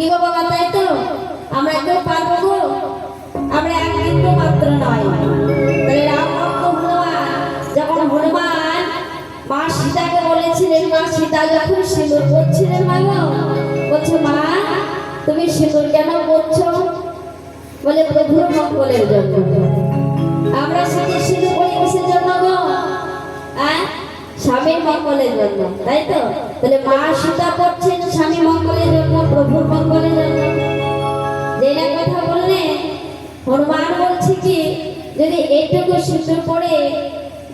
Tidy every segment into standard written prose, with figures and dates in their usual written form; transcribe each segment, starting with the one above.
কি গো বাবা, তাই তো? আমরা কেউ পারবো গো? আমরা এক বিন্দু মাত্র নয়। তাহলে রাম ভক্ত হনুমান যখন হনুমান মা সীতাকে বলেছিলেন, মা সীতা যখন সিঁদুর পরছিলেন, মা গো বলছে, মা তুমি সিঁদুর কেন পরছো? বলে প্রভুর মঙ্গলের জন্য। আমরা সাথে সিঁদুর পরি কিসের জন্য গো? স্বামীর মঙ্গলের জন্য, তাই তো? তাহলে মা সীতা করছেন স্বামী মঙ্গলের জন্য, প্রভুর মঙ্গলের জন্য। যেটা কথা বললে হনুমান বলছে কি, যদি এইটুকু সিঁদুর পরে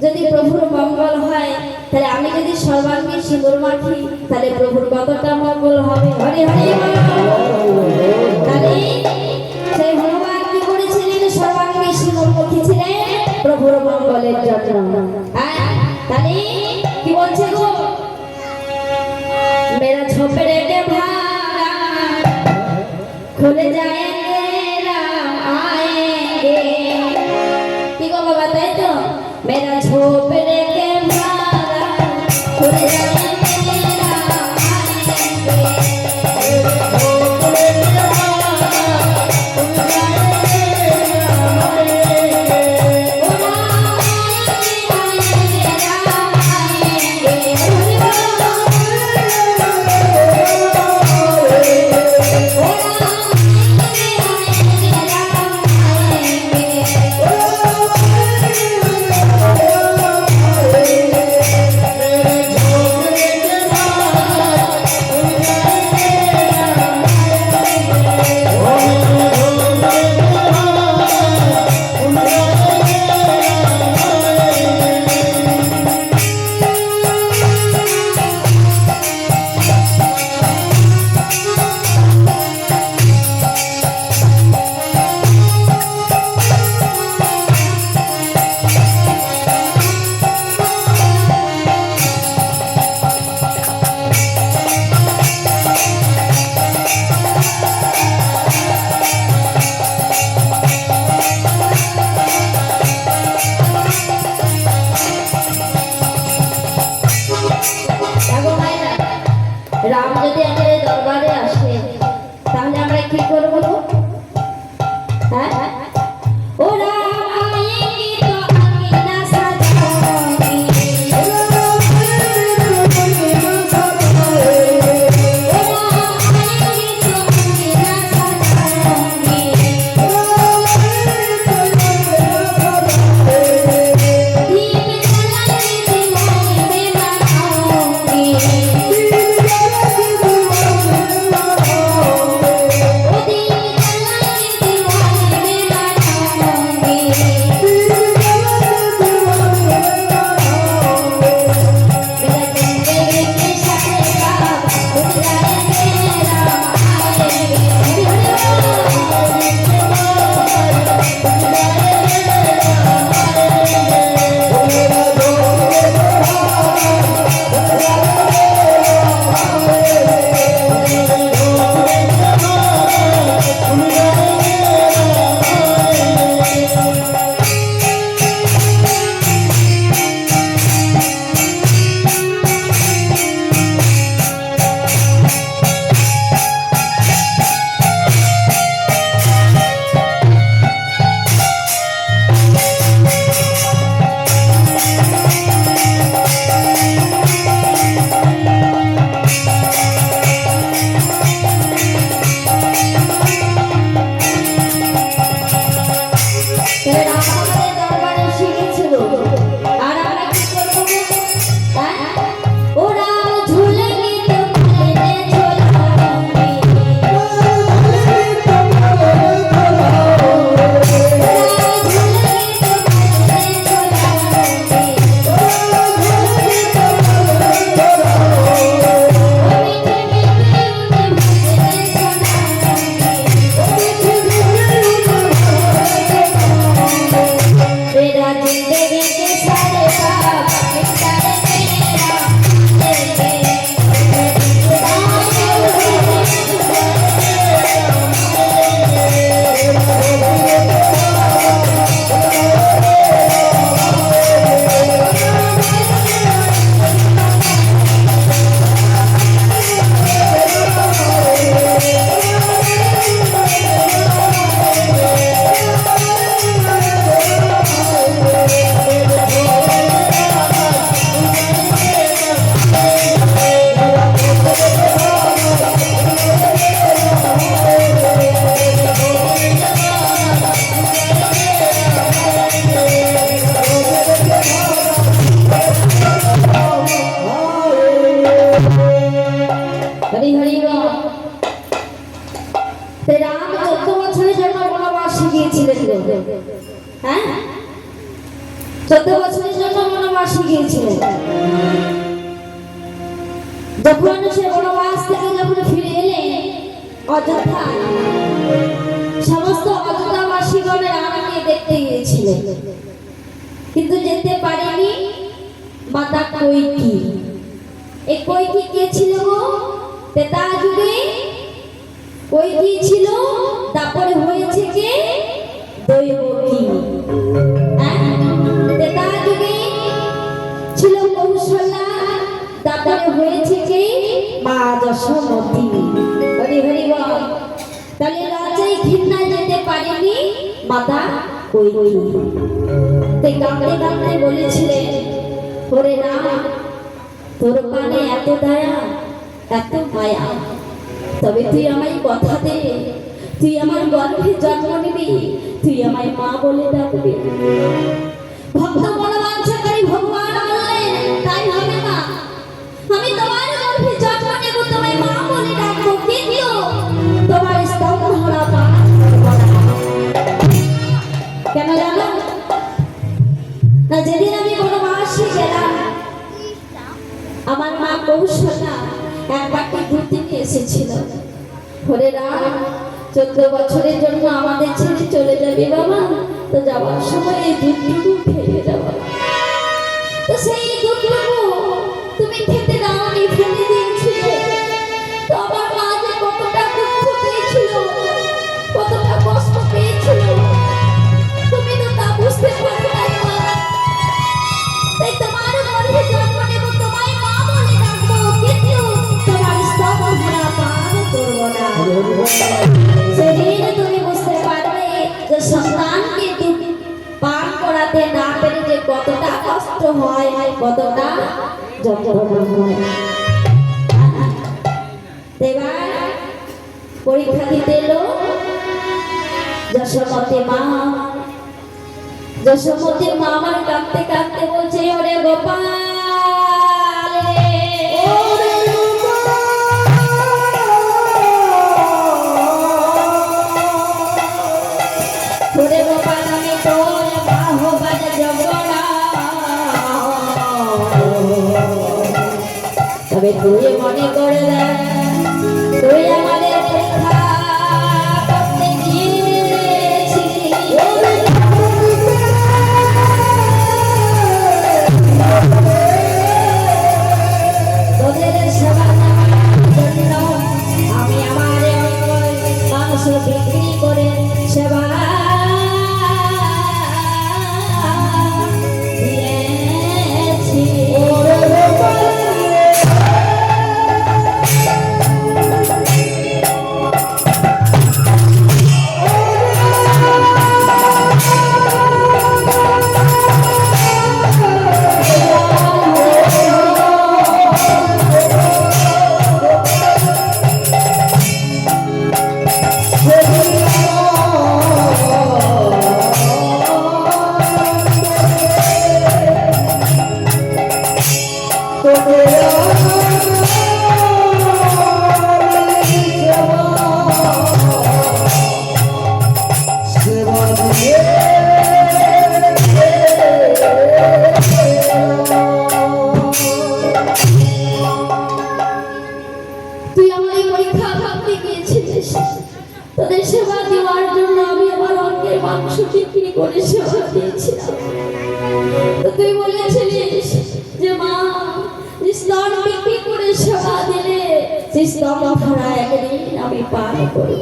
যদি প্রভুর মঙ্গল হয়, তাহলে আমি যদি সর্বাঙ্গে সিঁদুর মাখি, তাহলে প্রভুর কতটা মঙ্গল হবে। হরে হরে। তাহলে সেই হনুমান কি করেছিলেন? সর্বাঙ্গে সিঁদুর মাখিয়েছিলেন প্রভুর মঙ্গলের জন্য। তাহলে কি বলছে গো? मेरा झोपड़े के भारा खुल जाएंगे राम आएंगे। ठीक हो बाबा, ताई तो मेरा झोपड़े के भारा खुल जाएंगे राम आएंगे। রাম যদি আমাদের দরবারে আসে, তাহলে আমরা কি করবো? হ্যাঁ, ও রাম আয়েঙ্গে তো আঙ্গিনা সাজাऊंगी। ও রাম আয়েঙ্গে তো আঙ্গিনা সাজাऊंगी। दीप जलाके दीवाने में लगाऊंगी। ओ दीप जलाके दीवाने में রাম 14 বছরের জন্য বনবাসে গিয়েছিলেন। হ্যাঁ, 14 বছরের জন্য বনবাসে গিয়েছিলেন। যখন সে বনবাস থেকে যখন ফিরে এলেন অযোধ্যায়, সমস্ত অযোধ্যাবাসীগণ রামকে দেখতে গিয়েছিলেন, কিন্তু যেতে পারেনি মাতা কৈকেয়ী। এই কৈকেয়ী কে ছিল গো? ত্রেতা যুগে কৈকেয়ী ছিল, তারপরে হয়েছে কে? দৈবকী। ত্রেতা যুগে ছিল কৌশল্যা, তারপরে হয়েছে কে? মা যশোমতী। হরি হরি বল। তাহলে রাজাই ঘৃণা যেতে পারেনি মাতা কৈকেয়ী। তাই কাঁদতে কাঁদতে বলেছিলেন, ওরে রাম, তোর কানে এত দয়া, এত মায়া, তবে তুই আমায় কথা দে, তুই আমার গর্ভে জন্ম নিবি, তুই আমায় মা বলে ডাকবি। ভক্ত মনোবাঞ্ছাকারী ভগবান বললেন, তাই হবে না, আমি তোমার গর্ভে জন্ম নেব, তোমায় মা বলে ডাকবো, কিন্তু তোমার স্তম্ভ ধরা পা। কেন জানো না? যেদিন আমি বনবাসে গেলাম, আমার মা কৌশল্যা এক বাটি দুধ নিয়ে এসেছিল। ওরে রাম, 14 বছরের জন্য আমাদের ছেড়ে চলে যাবে বাবা, তো যাওয়ার সময় এই দুধটুকু খেয়ে যাবো। তো সেই দুধটুকু তুমি খেতে দাওনি, ফেলে দিয়েছিলে। তো আমার মা যে কতটা দুঃখ পেয়েছিল, কতটা কষ্ট পেয়েছিল, তুমি তো তা বুঝতে পারবে না মা। তাই তোমার গর্ভে জন্ম নেব, তোমায় মা বলে ডাকবো, কিন্তু তোমার স্তম্ভ ধরা পান করবো না। সেদিন তুমি বুঝতে পারবে যে সন্তানকে দুধ পান করাতে না পেরে যে কতটা কষ্ট হয়, কতটা যন্ত্রণা হয়। এবার পরীক্ষা দিতে এলো যশোমতী মা। যশোমতী মা আমার কাঁদতে কাঁদতে বলছে, ওরে গোপাল রে, ওরে গোপাল, আমি তোর বাহুবাজ জগড়া, তবে তুই মনে করে দেখ, তুই আমাদের পরীক্ষা করতে গিয়েছিলি। তোদের সেবা দেওয়ার জন্য আমি আমার মাংস বিক্রি করে সেবা দিয়েছি। তোদের সেবা দেওয়ার জন্য আমি আমার অঙ্গের মাংস বিক্রি করে সেবা দিয়েছিলাম। তো তুই বলেছিলিস যে মা, স্তন বিক্রি করে সেবা দিলে স্তন ভরা একদিন আমি পান করব।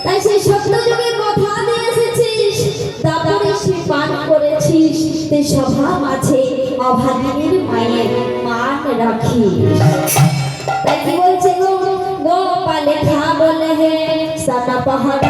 তাই সেই সত্য যুগের কথা দিয়ে এসেছিস, তারপরে সে পান করেছিস, তুই সভা মাঝে অভাগীর মায়ের মান রাখিস। তাই কি বলছে গো, গোপালে খা বলে হে সানা পাহাড়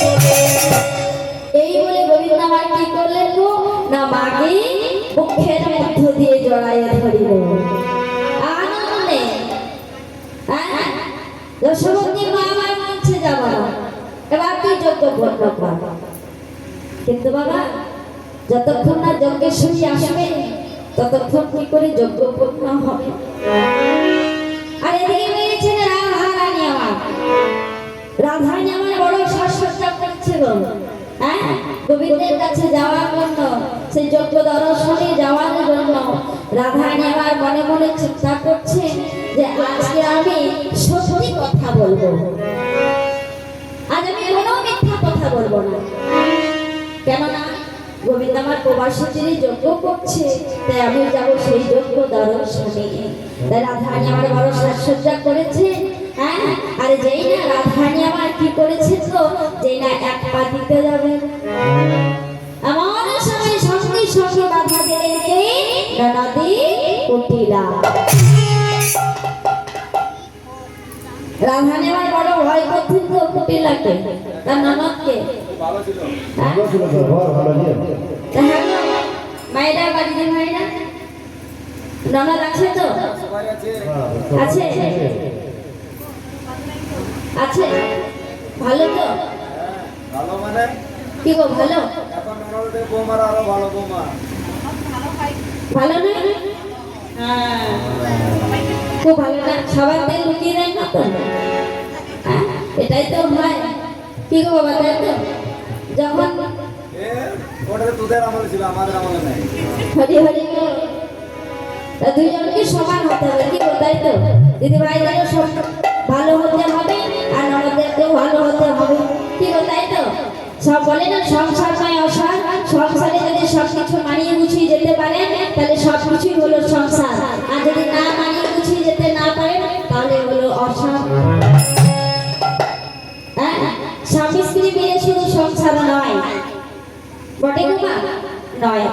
Thank you. মাকে মুখের মধ্য দিয়ে জড়াইয়া ধরিব আনন্দে। হ্যাঁ, যশোবতী মা আমার মঞ্চে যাবা, এবার তুই যজ্ঞ পূর্ণ কর। কিন্তু বাবা, যতক্ষণ না যজ্ঞেশ্বরী আসবে ততক্ষণ কি করে যজ্ঞ পূর্ণ হবে? আর এদিকে মেয়েছেন রাধারানী আমার, রাধারানী আমার বড় সাজসজ্জা করছে গো। হ্যাঁ, গোবিন্দের কাছে যাওয়ার জন্য, সেই যজ্ঞ দর্শনে যাওয়ার জন্য রাধারানী আমার মনে মনে চিন্তা করছে যে আজকে আমি সত্যি কথা বলবো, আজ আমি কোনো মিথ্যা কথা বলবো না। কেননা গোবিন্দ আমার প্রবাসী যিনি যজ্ঞ করছে, তাই আমি যাব সেই যজ্ঞ দর্শনে। তাই রাধারানী আমার বড় সাজসজ্জা করেছে। হ্যাঁ, আর যেই না রাধারানী আমার কি করেছে তো, যেই না এক পা দিতে যাবে আমার সময় সঙ্গে সঙ্গে বাধা দিলেন কে? ননদী কুটিলা। রাধারানী আমার বড় ভয় করছেন তো কুটিলাকে, তার ননদকে। মায়েরা বাড়িতে মায়েরা ননদ আছে তো? আছে আছে, ভালো তো? ভালো মানে কি গো ভালো? এখন ননদের বৌমার আরো ভালো বৌমা। ভালো না? হ্যাঁ, খুব ভালো না। সবার তাই লুকিয়ে দেয় না তো? হ্যাঁ, এটাই তো হয়। কি গো বাবা, তাই তো? যখন ওটা তোদের আমলে ছিল, আমাদের আমলে নাই। হরি হরি গো, তা দুইজনকে সমান হতে হবে, কি গো, তাই তো? দিদি ভাইদেরও সব ভালো হতে হবে আর ননদেরকেও ভালো হতে হবে, কি গো, তাই তো? সব বলে না সংসার নয় অসার, সংসারে যদি সবকিছু মানিয়ে গুছিয়ে যেতে পারে তাহলে সবকিছুই হলো সংসার, আর যদি না মানিয়ে গুছিয়ে যেতে না পারে তাহলে হলো অসার। হ্যাঁ, স্বামী স্ত্রী মিলে শুধু সংসার নয়, বটে গো মা, নয়,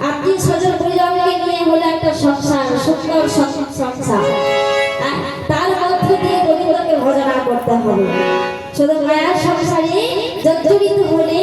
আত্মীয় স্বজন পরিজনকে নিয়ে হলো একটা সংসার, সুন্দর সংসার। তার মধ্য দিয়ে গোবিন্দকে ভজনা করতে হবে। শুধু মায়ার সংসারে জর্জরিত হলে